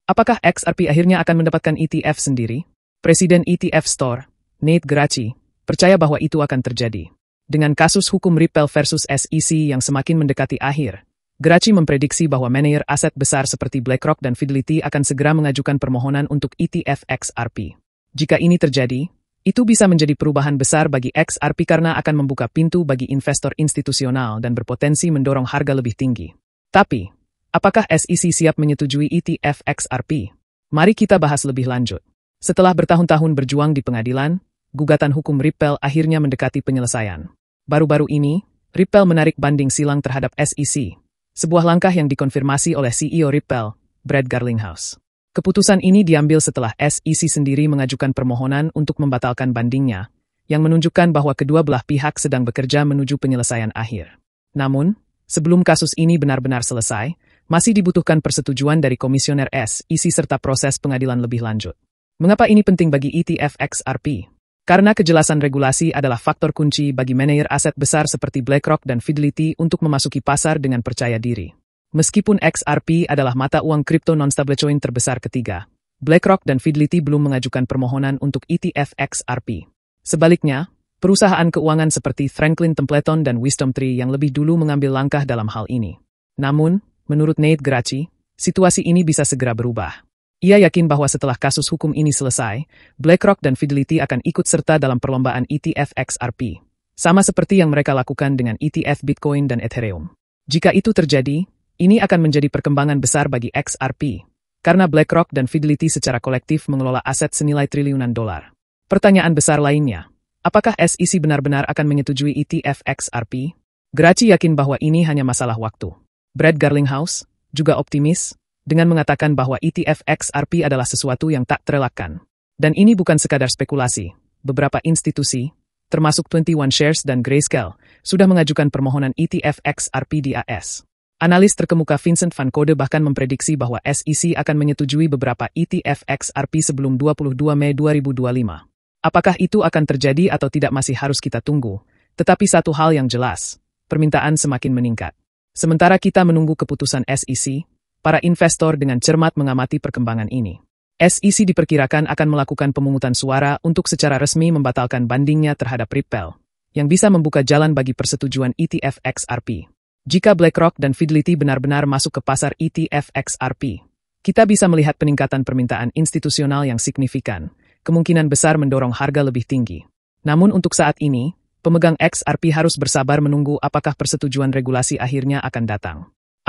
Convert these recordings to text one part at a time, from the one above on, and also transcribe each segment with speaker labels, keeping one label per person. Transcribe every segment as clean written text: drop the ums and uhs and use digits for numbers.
Speaker 1: Apakah XRP akhirnya akan mendapatkan ETF sendiri? Presiden ETF Store, Nate Geraci, percaya bahwa itu akan terjadi. Dengan kasus hukum Ripple versus SEC yang semakin mendekati akhir, Geraci memprediksi bahwa manajer aset besar seperti BlackRock dan Fidelity akan segera mengajukan permohonan untuk ETF XRP. Jika ini terjadi, itu bisa menjadi perubahan besar bagi XRP karena akan membuka pintu bagi investor institusional dan berpotensi mendorong harga lebih tinggi. Tapi, apakah SEC siap menyetujui ETF XRP? Mari kita bahas lebih lanjut. Setelah bertahun-tahun berjuang di pengadilan, gugatan hukum Ripple akhirnya mendekati penyelesaian. Baru-baru ini, Ripple menarik banding silang terhadap SEC, sebuah langkah yang dikonfirmasi oleh CEO Ripple, Brad Garlinghouse. Keputusan ini diambil setelah SEC sendiri mengajukan permohonan untuk membatalkan bandingnya, yang menunjukkan bahwa kedua belah pihak sedang bekerja menuju penyelesaian akhir. Namun, sebelum kasus ini benar-benar selesai, masih dibutuhkan persetujuan dari komisioner SEC serta proses pengadilan lebih lanjut. Mengapa ini penting bagi ETF XRP? Karena kejelasan regulasi adalah faktor kunci bagi manajer aset besar seperti BlackRock dan Fidelity untuk memasuki pasar dengan percaya diri. Meskipun XRP adalah mata uang kripto non-stablecoin terbesar ketiga, BlackRock dan Fidelity belum mengajukan permohonan untuk ETF XRP. Sebaliknya, perusahaan keuangan seperti Franklin Templeton dan WisdomTree yang lebih dulu mengambil langkah dalam hal ini. Namun, menurut Nate Geraci, situasi ini bisa segera berubah. Ia yakin bahwa setelah kasus hukum ini selesai, BlackRock dan Fidelity akan ikut serta dalam perlombaan ETF XRP, sama seperti yang mereka lakukan dengan ETF Bitcoin dan Ethereum. Jika itu terjadi, ini akan menjadi perkembangan besar bagi XRP, karena BlackRock dan Fidelity secara kolektif mengelola aset senilai triliunan dolar. Pertanyaan besar lainnya, apakah SEC benar-benar akan menyetujui ETF XRP? Geraci yakin bahwa ini hanya masalah waktu. Brad Garlinghouse juga optimis dengan mengatakan bahwa ETF XRP adalah sesuatu yang tak terelakkan. Dan ini bukan sekadar spekulasi. Beberapa institusi, termasuk 21 Shares dan Grayscale, sudah mengajukan permohonan ETF XRP di AS. Analis terkemuka Vincent Van Code bahkan memprediksi bahwa SEC akan menyetujui beberapa ETF XRP sebelum 22 Mei 2025. Apakah itu akan terjadi atau tidak masih harus kita tunggu. Tetapi satu hal yang jelas, permintaan semakin meningkat. Sementara kita menunggu keputusan SEC, para investor dengan cermat mengamati perkembangan ini. SEC diperkirakan akan melakukan pemungutan suara untuk secara resmi membatalkan bandingnya terhadap Ripple, yang bisa membuka jalan bagi persetujuan ETF XRP. Jika BlackRock dan Fidelity benar-benar masuk ke pasar ETF XRP, kita bisa melihat peningkatan permintaan institusional yang signifikan, kemungkinan besar mendorong harga lebih tinggi. Namun untuk saat ini, pemegang XRP harus bersabar menunggu apakah persetujuan regulasi akhirnya akan datang.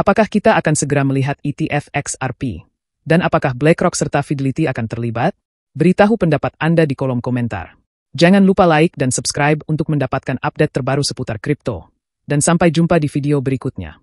Speaker 1: Apakah kita akan segera melihat ETF XRP? Dan apakah BlackRock serta Fidelity akan terlibat? Beritahu pendapat Anda di kolom komentar. Jangan lupa like dan subscribe untuk mendapatkan update terbaru seputar kripto. Dan sampai jumpa di video berikutnya.